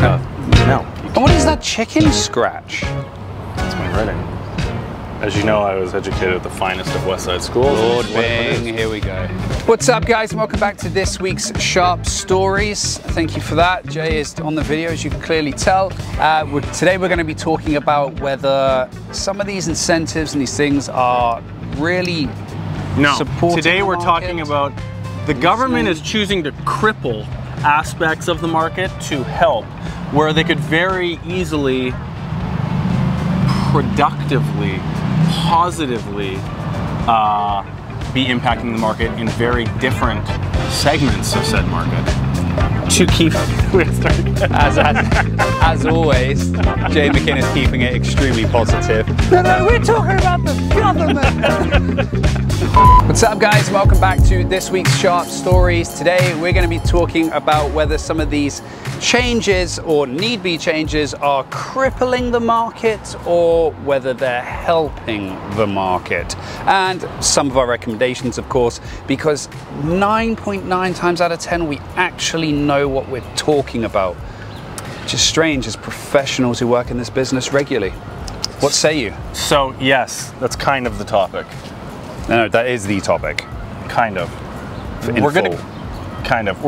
No. And what is that chicken scratch? That's my writing. As you know, I was educated at the finest of West Side schools. Lord Bing, here we go. What's up, guys, and welcome back to this week's Sharp Stories. Thank you for that. Jay is on the video, as you can clearly tell. Today we're going to be talking about whether some of these incentives and these things are really supporting today we're the talking about the government is choosing to cripple aspects of the market to help, where they could very easily, productively, positively be impacting the market in very different segments of said market. To keep as always, Jay McInnes keeping it extremely positive. No, we're talking about the government. What's up, guys? Welcome back to this week's Sharp Stories. Today we're going to be talking about whether some of these changes or need-be changes are crippling the market or whether they're helping the market. And some of our recommendations, of course, because 9.9 times out of 10 we actually know what we're talking about, which is strange as professionals who work in this business regularly. What say you? So yes, that's kind of the topic. No, that is the topic. Kind of. We're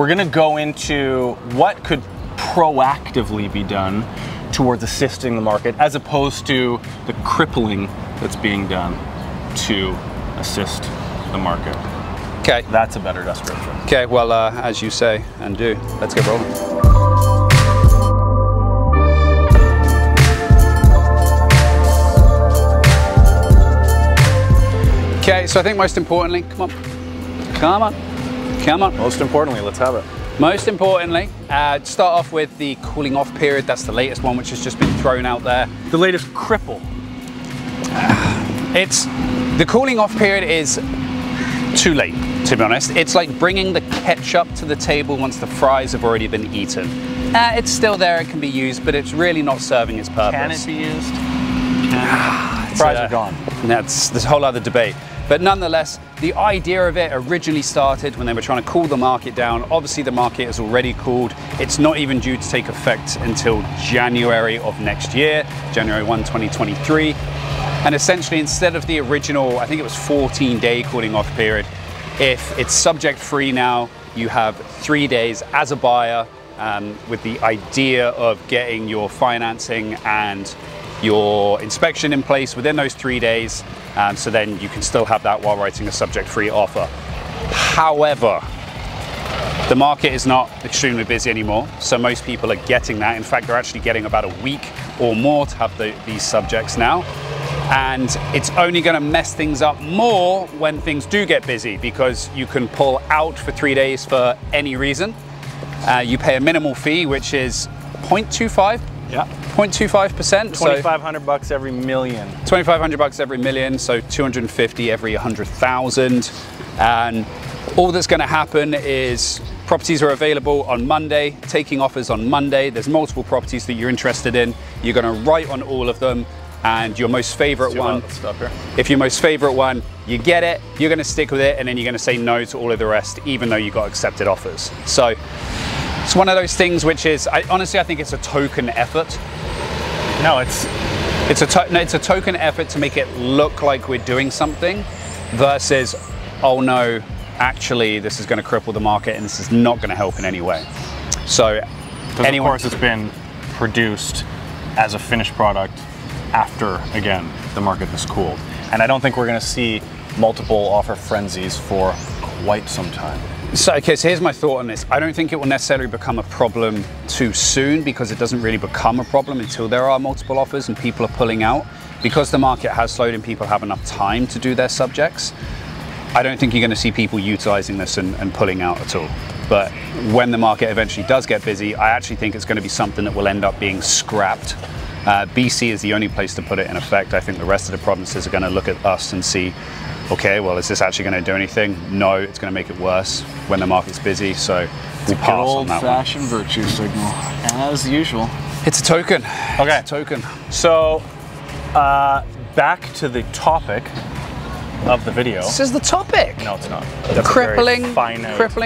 gonna go into what could proactively be done towards assisting the market, as opposed to the crippling that's being done to assist the market. Okay. That's a better description. Okay, well, as you say and do, let's get rolling. Okay, so I think most importantly, come on. Most importantly, let's have it. Most importantly, start off with the cooling off period. That's the latest one, which has just been thrown out there. The latest cripple. The cooling off period is too late, to be honest. It's like bringing the ketchup to the table once the fries have already been eaten. It's still there, it can be used, but it's really not serving its purpose. Can it be used? Fries are gone. That's this whole other debate. But nonetheless, the idea of it originally started when they were trying to cool the market down. Obviously, the market is already cooled. It's not even due to take effect until January of next year, January 1, 2023. And essentially, instead of the original, I think it was 14-day cooling off period, if it's subject free now, you have 3 days as a buyer with the idea of getting your financing and your inspection in place within those 3 days. So then you can still have that while writing a subject-free offer. However, the market is not extremely busy anymore, so most people are getting that. In fact, they're actually getting about a week or more to have these subjects now. And it's only going to mess things up more when things do get busy, because you can pull out for 3 days for any reason. You pay a minimal fee, which is 0.25. Yeah. 0.25%. 2,500 bucks every million. 2,500 bucks every million, so 250 every 100,000. And all that's going to happen is properties are available on Monday, taking offers on Monday. There's multiple properties that you're interested in. You're going to write on all of them, and your most favorite one, if your most favorite one, you get it, you're going to stick with it, and then you're going to say no to all of the rest, even though you got accepted offers. So it's one of those things which is, honestly, I think it's a token effort. No, it's a token effort to make it look like we're doing something, versus, oh no, actually this is going to cripple the market and this is not going to help in any way. So, of course, it's been produced as a finished product after, again, the market has cooled. And I don't think we're going to see multiple offer frenzies for quite some time. So, okay, so here's my thought on this. I don't think it will necessarily become a problem too soon, because it doesn't really become a problem until there are multiple offers and people are pulling out. Because the market has slowed and people have enough time to do their subjects, I don't think you're going to see people utilizing this and pulling out at all. But when the market eventually does get busy, I actually think it's going to be something that will end up being scrapped. BC is the only place to put it in effect. I think the rest of the provinces are going to look at us and see, okay, well, is this actually going to do anything? No, it's going to make it worse when the market's busy, so we'll pass on that one. Old-fashioned virtue signal, as usual. It's a token. Okay. It's a token. So, back to the topic of the video. This is the topic. No, it's not. Crippling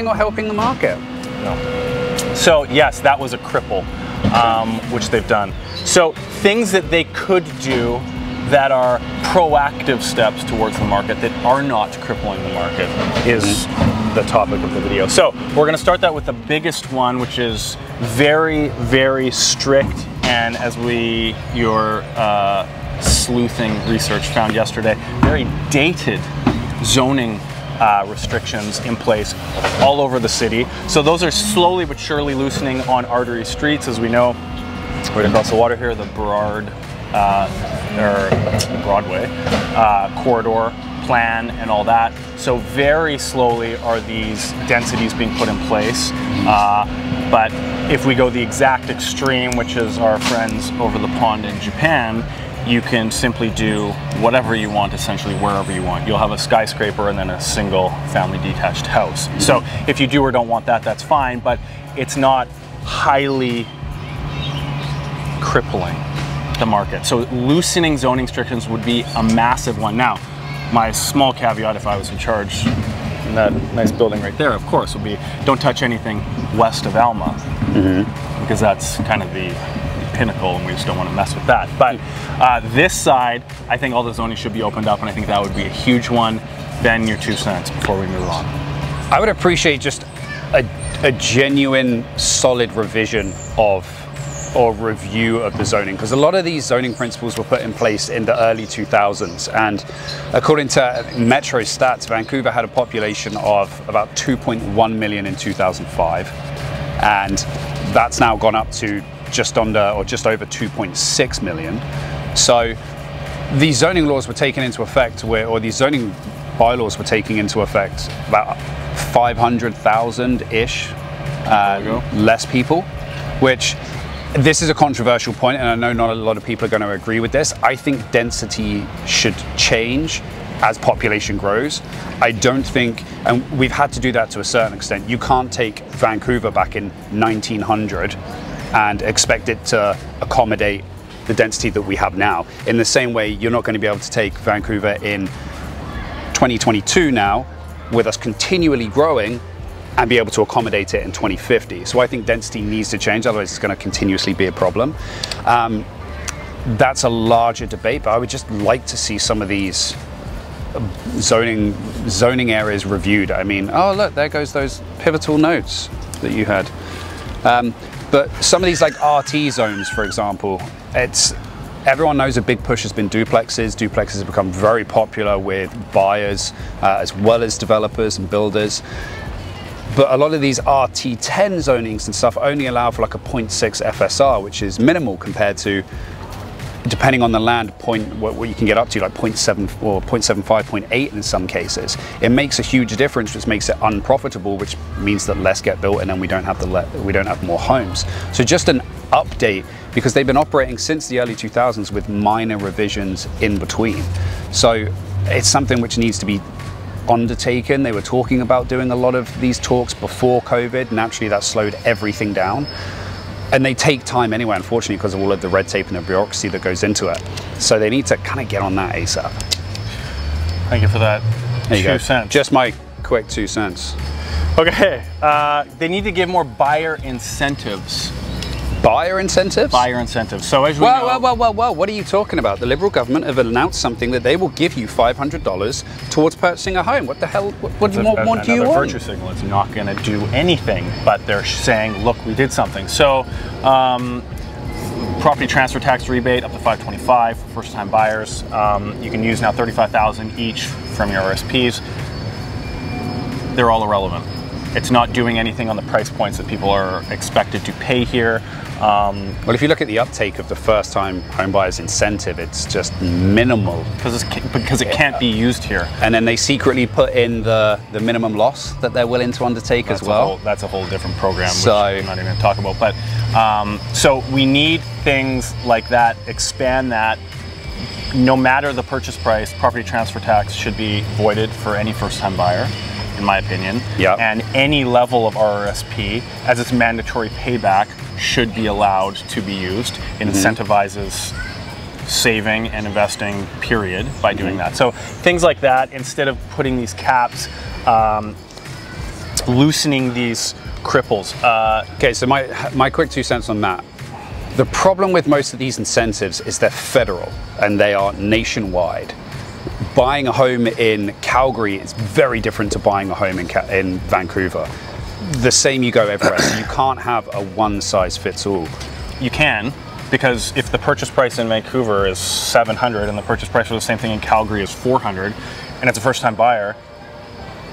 or helping the market. No. So, yes, that was a cripple. which they've done. So things that they could do that are proactive steps towards the market that are not crippling the market is the topic of the video. So we're going to start that with the biggest one, which is very, very strict, and as your sleuthing research found yesterday, very dated zoning restrictions in place all over the city. So those are slowly but surely loosening on artery streets. As we know, right across the water here, the Broadway corridor plan and all that. So very slowly are these densities being put in place. But if we go the exact extreme, which is our friends over the pond in Japan, you can simply do whatever you want, essentially wherever you want. You'll have a skyscraper and then a single family detached house. So if you do or don't want that, that's fine, but it's not highly crippling the market. So loosening zoning restrictions would be a massive one. Now, my small caveat, if I was in charge in that nice building right there, of course, would be don't touch anything west of Alma, because that's kind of the pinnacle and we just don't want to mess with that. But this side, I think all the zoning should be opened up, and I think that would be a huge one. Ben, your 2 cents before we move on. I would appreciate just a genuine, solid revision of or review of the zoning, because a lot of these zoning principles were put in place in the early 2000s, and according to Metro stats, Vancouver had a population of about 2.1 million in 2005, and that's now gone up to just under or just over 2.6 million. So these zoning laws were taken into effect, or these zoning bylaws were taking into effect about 500,000-ish less people, which this is a controversial point, and I know not a lot of people are going to agree with this. I think density should change as population grows. I don't think, and we've had to do that to a certain extent. You can't take Vancouver back in 1900 and expect it to accommodate the density that we have now. In the same way, you're not going to be able to take Vancouver in 2022 now, with us continually growing, and be able to accommodate it in 2050. So I think density needs to change, otherwise it's going to continuously be a problem. That's a larger debate, but I would just like to see some of these zoning areas reviewed. I mean, oh look, there goes those pivotal nodes that you had. But some of these like RT zones, for example, everyone knows a big push has been duplexes. Duplexes have become very popular with buyers as well as developers and builders. But a lot of these RT10 zonings and stuff only allow for like a 0.6 FSR, which is minimal compared to, depending on the land, what you can get up to, like 0.7 or 0.75, 0.8 in some cases. It makes a huge difference, which makes it unprofitable, which means that less get built, and then we don't have more homes. So just an update, because they've been operating since the early 2000s with minor revisions in between. So it's something which needs to be undertaken. They were talking about doing a lot of these talks before COVID. Naturally, that slowed everything down. And they take time anyway, unfortunately, because of all of the red tape and the bureaucracy that goes into it. So they need to kind of get on that ASAP. Thank you for that. There you go. 2 cents. Just my quick 2 cents. Okay, they need to give more buyer incentives. Buyer incentives? Buyer incentives. So as we know... Well, what are you talking about? The Liberal government have announced something that they will give you $500 towards purchasing a home. What the hell, what do you want? Another virtue signal. It's not going to do anything, but they're saying, look, we did something. So, property transfer tax rebate up to $525 for first-time buyers. You can use now $35,000 each from your RSPs. They're all irrelevant. It's not doing anything on the price points that people are expected to pay here. Well, if you look at the uptake of the first-time home buyers incentive, it's just minimal. Because it can't be used here. And then they secretly put in the minimum loss that they're willing to undertake as well. That's a whole different program, which I'm not even going to talk about. But so we need things like that, expand that. No matter the purchase price, property transfer tax should be voided for any first-time buyer, in my opinion. Yep. And any level of RRSP, as its mandatory payback, should be allowed to be used. It incentivizes saving and investing, period, by doing that. So things like that, instead of putting these caps, loosening these cripples. Okay, so my quick 2 cents on that. The problem with most of these incentives is they're federal and they are nationwide. Buying a home in Calgary is very different to buying a home in Vancouver. The same you go everywhere, so you can't have a one-size-fits-all. You can, because if the purchase price in Vancouver is $700 and the purchase price for the same thing in Calgary is $400, and it's a first-time buyer,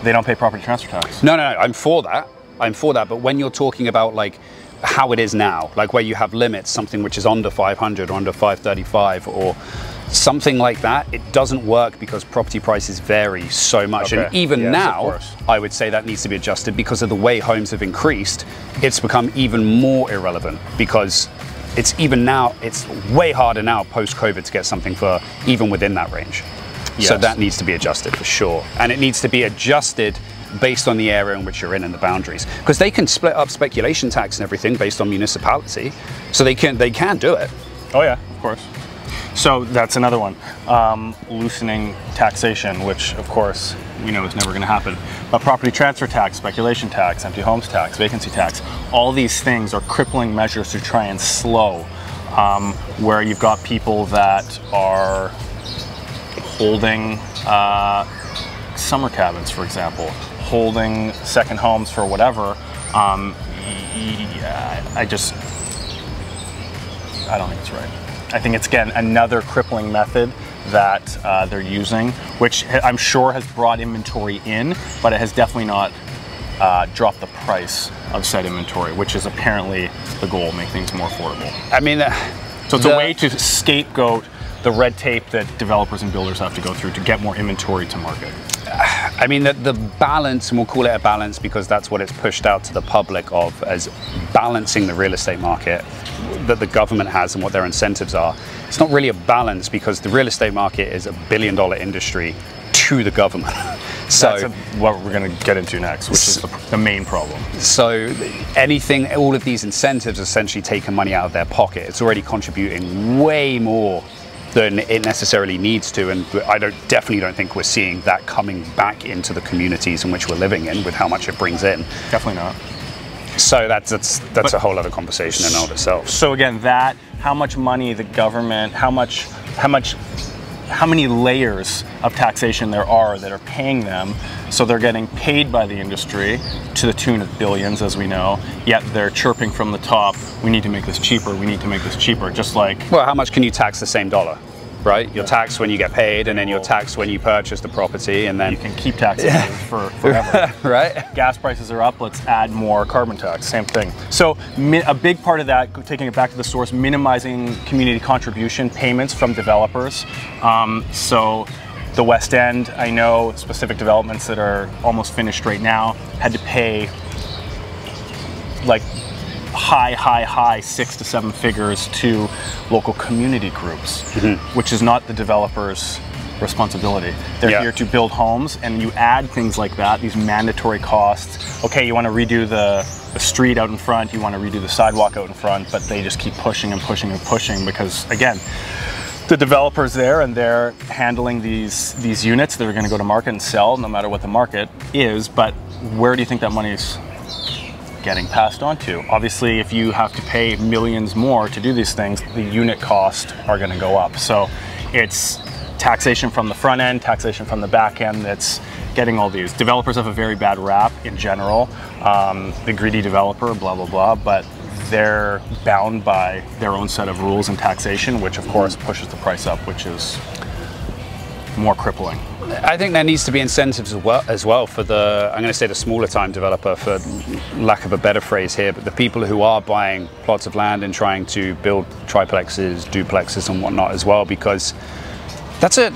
they don't pay property transfer tax. No, I'm for that. But when you're talking about like how it is now, like where you have limits, something which is under 500 or under 535 or something like that, it doesn't work because property prices vary so much. Okay. And even now, I would say that needs to be adjusted because of the way homes have increased. It's become even more irrelevant because it's way harder now post-COVID to get something for even within that range. Yes. So that needs to be adjusted for sure. And it needs to be adjusted based on the area in which you're in and the boundaries. Because they can split up speculation tax and everything based on municipality. So they can do it. Oh yeah, of course. So that's another one. Loosening taxation, which of course we know is never going to happen. But property transfer tax, speculation tax, empty homes tax, vacancy tax, all these things are crippling measures to try and slow, where you've got people that are holding summer cabins, for example, holding second homes for whatever. I don't think it's right. I think it's, again, another crippling method that they're using, which I'm sure has brought inventory in, but it has definitely not dropped the price of said inventory, which is apparently the goal, make things more affordable. I mean, so it's a way to scapegoat the red tape that developers and builders have to go through to get more inventory to market. I mean, the balance, and we'll call it a balance because that's what it's pushed out to the public of as balancing the real estate market that the government has and what their incentives are. It's not really a balance because the real estate market is $1 billion industry to the government. So that's what we're going to get into next, which is the main problem. So all of these incentives essentially taking money out of their pocket. It's already contributing way more than it necessarily needs to, and I definitely don't think we're seeing that coming back into the communities in which we're living in with how much it brings in. Definitely not. So that's a whole other conversation in and of itself. So again, how much money the government, how many layers of taxation there are that are paying them, so they're getting paid by the industry to the tune of billions, as we know, yet they're chirping from the top, we need to make this cheaper, we need to make this cheaper, just like... Well, how much can you tax the same dollar, right? You're taxed when you get paid, and then you're taxed when you purchase the property, and then... You can keep taxing for forever. Right? Gas prices are up, let's add more carbon tax, same thing. So a big part of that, taking it back to the source, minimizing community contribution payments from developers. So the West End, I know specific developments that are almost finished right now had to pay like high 6 to 7 figures to local community groups, which is not the developer's responsibility. They're here to build homes, and you add things like that, these mandatory costs. Okay, you want to redo the street out in front, you want to redo the sidewalk out in front, but they just keep pushing and pushing and pushing because, again, the developer's there and they're handling these units that are going to go to market and sell no matter what the market is, but where do you think that money's getting passed on to? Obviously, if you have to pay millions more to do these things, the unit costs are going to go up. So it's taxation from the front end, taxation from the back end that's getting all these. Developers have a very bad rap in general, the greedy developer, blah, blah, blah, but they're bound by their own set of rules and taxation, which of course pushes the price up, which is more crippling. I think there needs to be incentives as well for the, I'm going to say the smaller time developer for lack of a better phrase here, but the people who are buying plots of land and trying to build triplexes, duplexes and whatnot as well, because that's I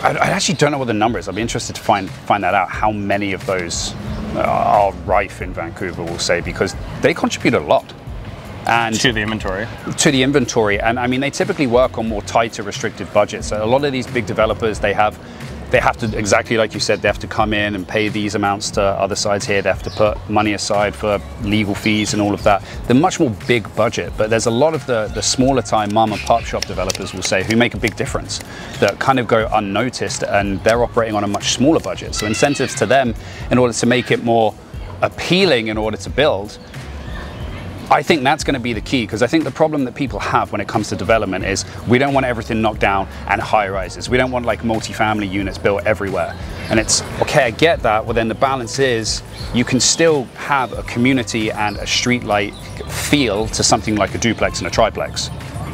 actually don't know what the number is. I'd be interested to find that out, how many of those are rife in Vancouver, we'll say, because they contribute a lot. And to the inventory. To the inventory. And I mean, they typically work on more tighter, restricted budgets. So a lot of these big developers, they have to, exactly like you said, they have to come in and pay these amounts to other sides here. They have to put money aside for legal fees and all of that. They're much more big budget, but there's a lot of the smaller time mom and pop shop developers, will say, who make a big difference, that kind of go unnoticed, and they're operating on a much smaller budget. So incentives to them in order to make it more appealing in order to build, I think that's going to be the key, because I think the problem that people have when it comes to development is we don't want everything knocked down and high rises. We don't want like multi-family units built everywhere. And it's okay, I get that. Well, then the balance is you can still have a community and a street-like feel to something like a duplex and a triplex,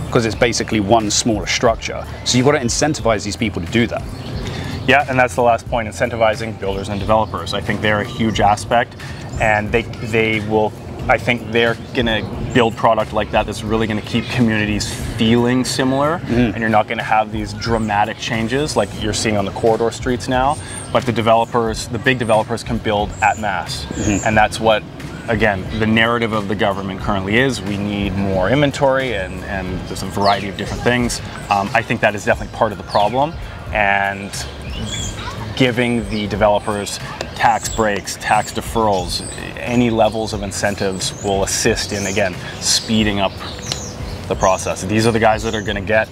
because it's basically one smaller structure. So you've got to incentivize these people to do that. Yeah, and that's the last point, incentivizing builders and developers. I think they're a huge aspect, and they will, I think they're going to build product like that that's really going to keep communities feeling similar, and you're not going to have these dramatic changes like you're seeing on the corridor streets now, but the developers, the big developers, can build at mass, and that's what, again, the narrative of the government currently is. We need more inventory, and there's a variety of different things. I think that is definitely part of the problem, and giving the developers tax breaks, tax deferrals, any levels of incentives will assist in, again, speeding up the process. These are the guys that are going to get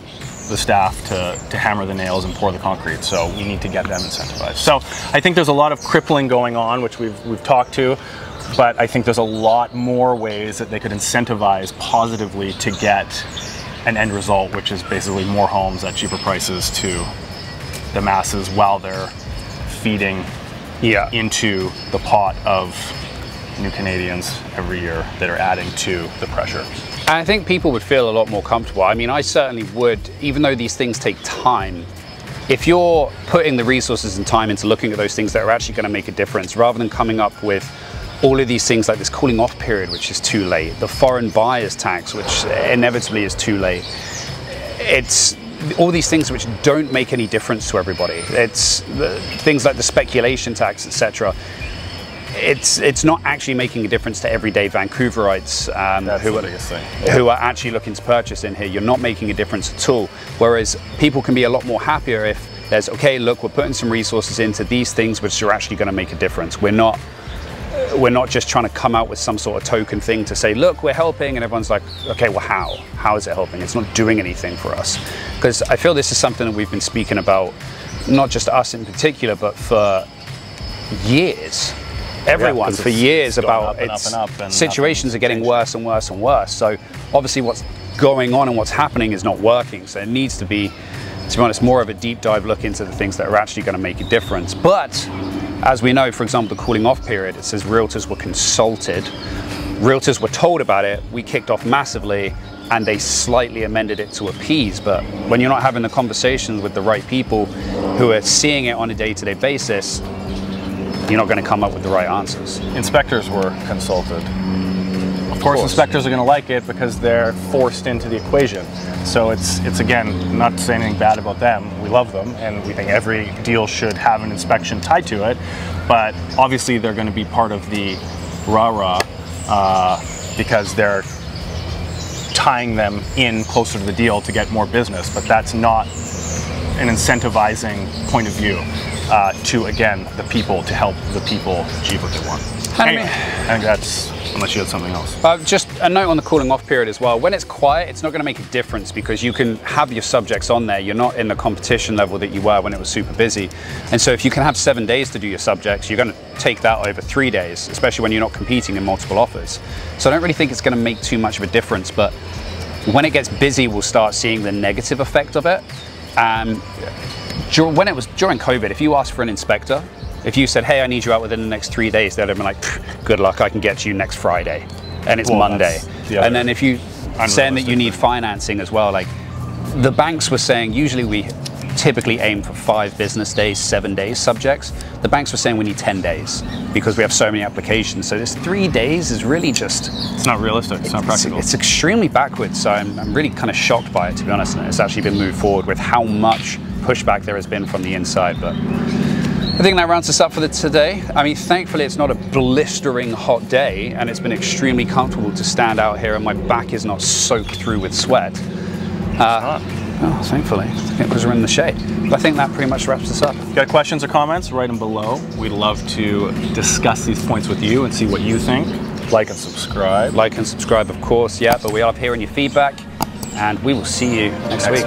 the staff to hammer the nails and pour the concrete, so we need to get them incentivized. So I think there's a lot of crippling going on, which we've talked to, but I think there's a lot more ways that they could incentivize positively to get an end result, which is basically more homes at cheaper prices to the masses while they're feeding into the pot of new Canadians every year that are adding to the pressure. I think people would feel a lot more comfortable. I mean, I certainly would, even though these things take time. If you're putting the resources and time into looking at those things that are actually going to make a difference, rather than coming up with all of these things like this cooling off period, which is too late, the foreign buyers tax, which inevitably is too late, it's all these things which don't make any difference to everybody. It's things like the speculation tax, etc. It's not actually making a difference to everyday Vancouverites who are actually looking to purchase in here. You're not making a difference at all. Whereas people can be a lot more happier if there's, okay, look, we're putting some resources into these things which are actually going to make a difference. We're not just trying to come out with some sort of token thing to say, look, we're helping, and everyone's like, okay, well, how? How is it helping? It's not doing anything for us. Because I feel this is something that we've been speaking about, not just us in particular, but for years. Everyone for years about situations are getting worse and worse and worse. So obviously what's going on and what's happening is not working. So it needs to be honest, more of a deep dive look into the things that are actually going to make a difference. But as we know, for example, the cooling off period, it says realtors were consulted. Realtors were told about it. We kicked off massively, and they slightly amended it to appease. But when you're not having the conversations with the right people who are seeing it on a day-to-day basis, you're not going to come up with the right answers. Inspectors were consulted. Of course, inspectors are going to like it because they're forced into the equation. So it's again, not to say anything bad about them. We love them, and we think every deal should have an inspection tied to it. But obviously, they're going to be part of the rah-rah because they're tying them in closer to the deal to get more business. But that's not an incentivizing point of view to, again, the people, to help the people achieve what they want. Anyway, I think that's, unless you had something else. Just a note on the cooling off period as well. When it's quiet, it's not going to make a difference because you can have your subjects on there. You're not in the competition level that you were when it was super busy. And so if you can have 7 days to do your subjects, you're going to take that over 3 days, especially when you're not competing in multiple offers. So I don't really think it's going to make too much of a difference, but when it gets busy, we'll start seeing the negative effect of it. When it was during COVID, if you asked for an inspector, if you said, hey, I need you out within the next 3 days, they'd have been like, good luck, I can get you next Friday. And it's Monday. And then if you saying that you need financing as well, like the banks were saying, usually we typically aim for 5 business days, 7 days subjects. The banks were saying we need 10 days because we have so many applications. So this 3 days is really just... It's not realistic, it's not practical. It's extremely backwards. So I'm really kind of shocked by it, to be honest. And it's actually been moved forward with how much pushback there has been from the inside. But I think that rounds us up for today. I mean, thankfully it's not a blistering hot day and it's been extremely comfortable to stand out here and my back is not soaked through with sweat. Oh, thankfully, because we're in the shade. But I think that pretty much wraps us up. If you got questions or comments, write them below. We'd love to discuss these points with you and see what you think. Like and subscribe. Like and subscribe, of course, yeah, but we love hearing your feedback and we will see you next week.